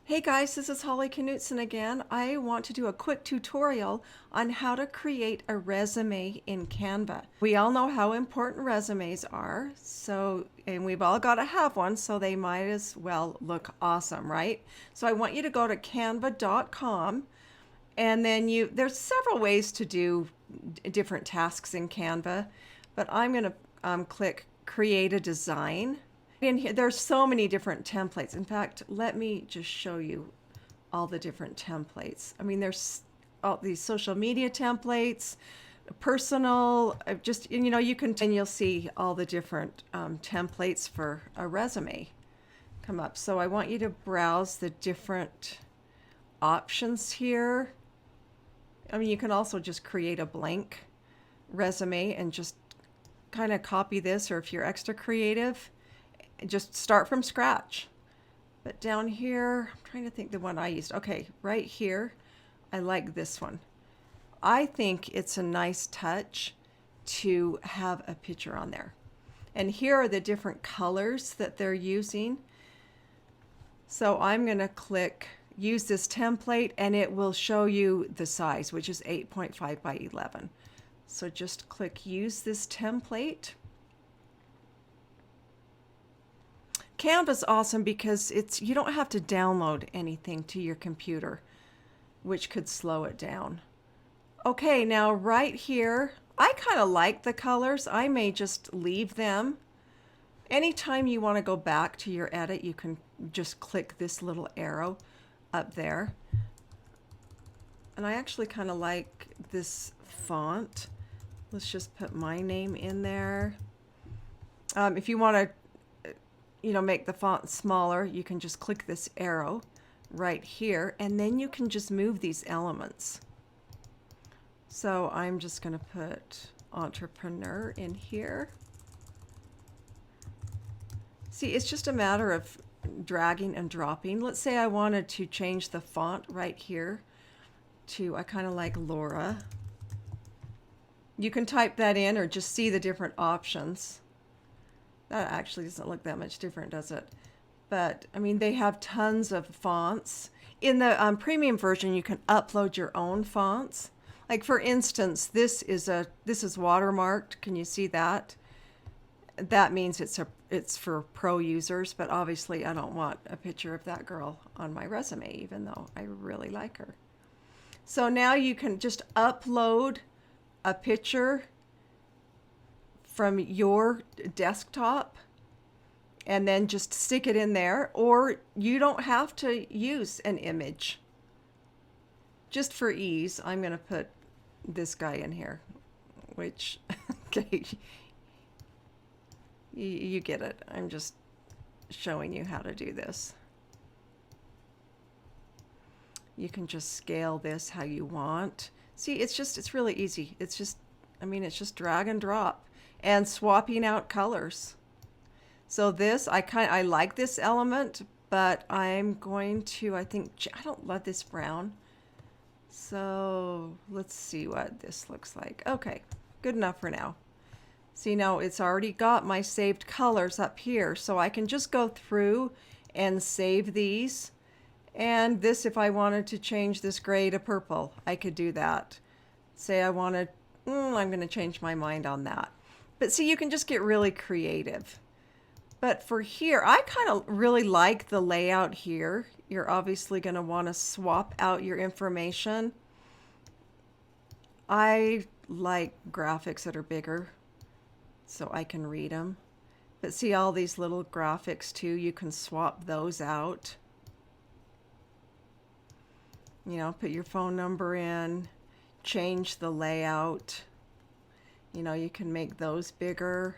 Hey guys, this is Holly Knudson again. I want to do a quick tutorial on how to create a resume in Canva. We all know how important resumes are, and we've all got to have one, so they might as well look awesome, right? So I want you to go to canva.com, and then there's several ways to do different tasks in Canva, but I'm going to click create a design. In here, there's so many different templates. In fact, let me just show you all the different templates. I mean, there's all these social media templates, personal, and you'll see all the different templates for a resume come up. So I want you to browse the different options here. I mean, you can also just create a blank resume and just kind of copy this, or if you're extra creative, just start from scratch. But down here, I'm trying to think the one I used. Okay, right here, I like this one. I think it's a nice touch to have a picture on there. And here are the different colors that they're using. So I'm going to click use this template, and it will show you the size, which is 8.5 by 11. So just click use this template. Canva's awesome because you don't have to download anything to your computer, which could slow it down. Okay, now right here, I kind of like the colors. I may just leave them. Anytime you want to go back to your edit, you can just click this little arrow up there. And I actually kind of like this font. Let's just put my name in there. If you want to make the font smaller, you can just click this arrow right here, and then you can just move these elements. So I'm just going to put entrepreneur in here. See, it's just a matter of dragging and dropping. Let's say I wanted to change the font right here to, I kind of like Laura. You can type that in or just see the different options. That actually doesn't look that much different, does it? But I mean, they have tons of fonts. In the premium version, you can upload your own fonts. Like for instance, this is watermarked. Can you see that? That means it's for pro users, but obviously I don't want a picture of that girl on my resume, even though I really like her. So now you can just upload a picture from your desktop and then just stick it in there, or you don't have to use an image. Just for ease, I'm going to put this guy in here, which, okay, you get it. I'm just showing you how to do this. You can just scale this how you want. See, it's really easy. It's just drag and drop and swapping out colors. So this, I like this element, but I'm going to, I don't love this brown. So let's see what this looks like. Okay, good enough for now. See, now it's already got my saved colors up here, so I can just go through and save these. And this, if I wanted to change this gray to purple, I could do that. Say I wanted, I'm going to change my mind on that. But see, you can just get really creative. But for here, I kind of really like the layout here. You're obviously going to want to swap out your information. I like graphics that are bigger so I can read them. But see all these little graphics too, you can swap those out. Put your phone number in, change the layout. You can make those bigger,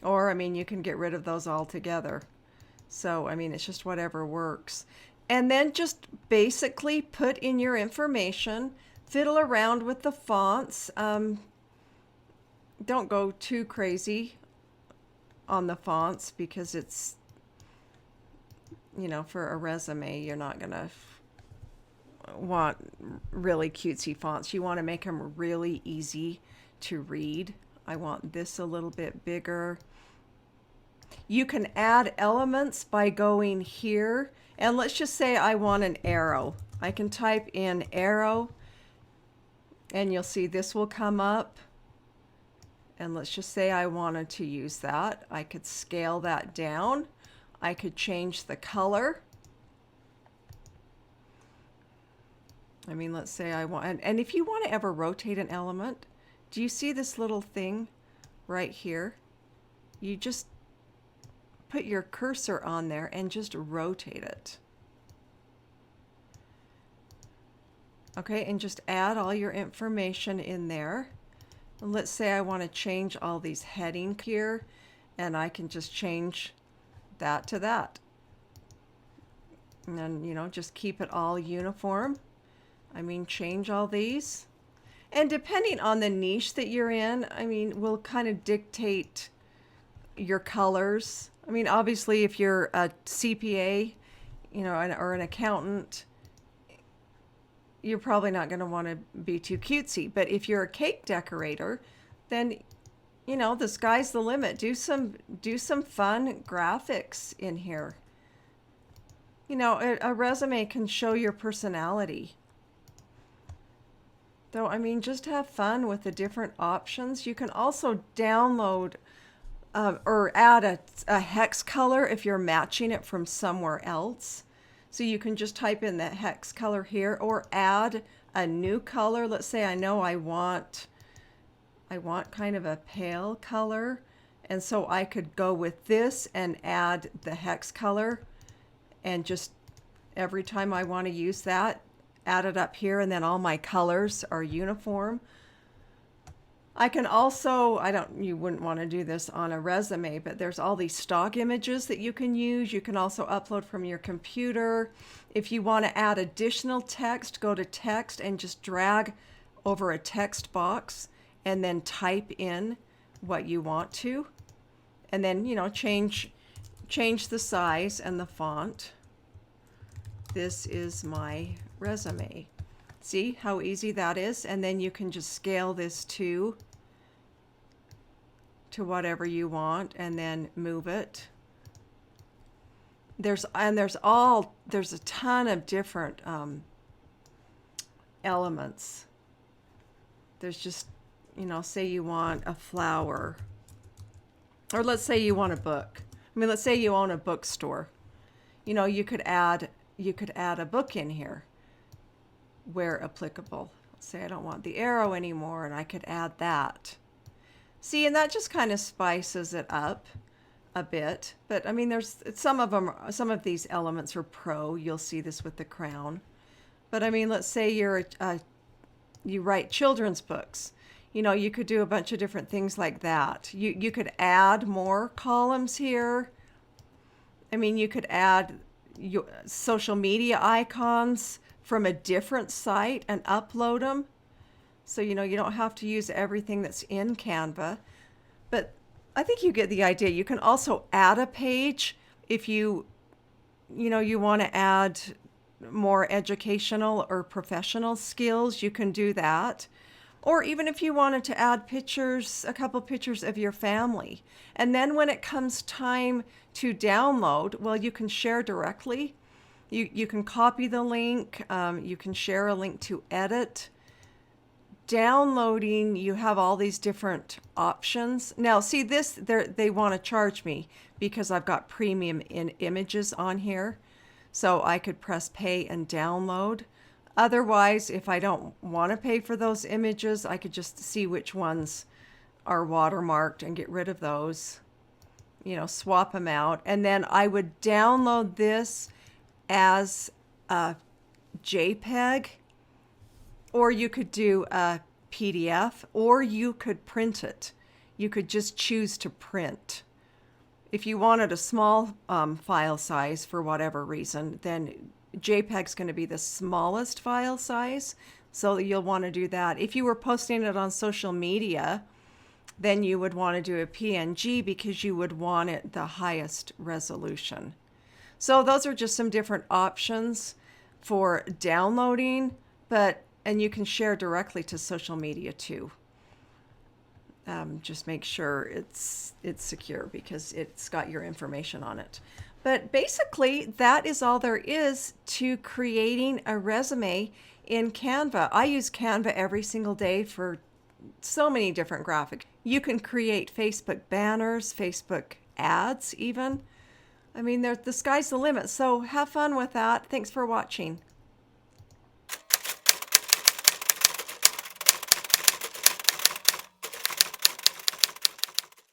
or you can get rid of those altogether. So it's just whatever works. And then just basically put in your information, fiddle around with the fonts. Don't go too crazy on the fonts, because it's, for a resume, you're not gonna want really cutesy fonts. You want to make them really easy to read. I want this a little bit bigger. You can add elements by going here, and let's just say I want an arrow. I can type in arrow, and you'll see this will come up. And let's just say I wanted to use that. I could scale that down. I could change the color. I mean, let's say I want, and if you want to ever rotate an element, do you see this little thing right here? You just put your cursor on there and just rotate it. Okay, and just add all your information in there. And let's say I want to change all these headings here, and I can just change that to that. And then, you know, just keep it all uniform. I mean, change all these. And depending on the niche that you're in, I mean, will kind of dictate your colors. I mean, obviously, if you're a CPA, you know, or an accountant, you're probably not going to want to be too cutesy. But if you're a cake decorator, then, you know, the sky's the limit. Do some fun graphics in here. You know, a resume can show your personality. Though, I mean, just have fun with the different options. You can also download or add a hex color if you're matching it from somewhere else. So you can just type in the hex color here, or add a new color. Let's say I know I want kind of a pale color, and so I could go with this and add the hex color, and just every time I want to use that, add it up here, and then all my colors are uniform. I can also, you wouldn't want to do this on a resume, but there's all these stock images that you can use. You can also upload from your computer. If you want to add additional text, go to text and just drag over a text box and then type in what you want to. And then, you know, change the size and the font. This is my resume. See how easy that is? And then you can just scale this to whatever you want and then move it. There's a ton of different elements. There's just, you know, say you want a flower, or let's say you want a book. I mean, let's say you own a bookstore. You know, you could add a book in here where applicable. Let's say I don't want the arrow anymore, and I could add that. See, and that just kind of spices it up a bit. But I mean, there's some of these elements are pro. You'll see this with the crown. But I mean, let's say you write children's books. You know, you could do a bunch of different things like that. You could add more columns here. I mean, you could add social media icons from a different site and upload them. So, you know, you don't have to use everything that's in Canva. But I think you get the idea. You can also add a page if you want to add more educational or professional skills. You can do that. Or even if you wanted to add pictures, a couple pictures of your family. And then when it comes time to download, well, you can share directly. You can copy the link. You can share a link to edit. Downloading, you have all these different options. Now, see this, they want to charge me because I've got premium images on here. So I could press pay and download. Otherwise, if I don't want to pay for those images, I could just see which ones are watermarked and get rid of those, you know, swap them out. And then I would download this as a JPEG, or you could do a PDF, or you could print it. You could just choose to print. If you wanted a small file size for whatever reason, then JPEG's going to be the smallest file size, so you'll want to do that. If you were posting it on social media, then you would want to do a PNG because you would want it the highest resolution. So those are just some different options for downloading, and you can share directly to social media too. Just make sure it's secure because it's got your information on it. But basically, that is all there is to creating a resume in Canva. I use Canva every single day for so many different graphics. You can create Facebook banners, Facebook ads even. I mean, the sky's the limit. So have fun with that. Thanks for watching.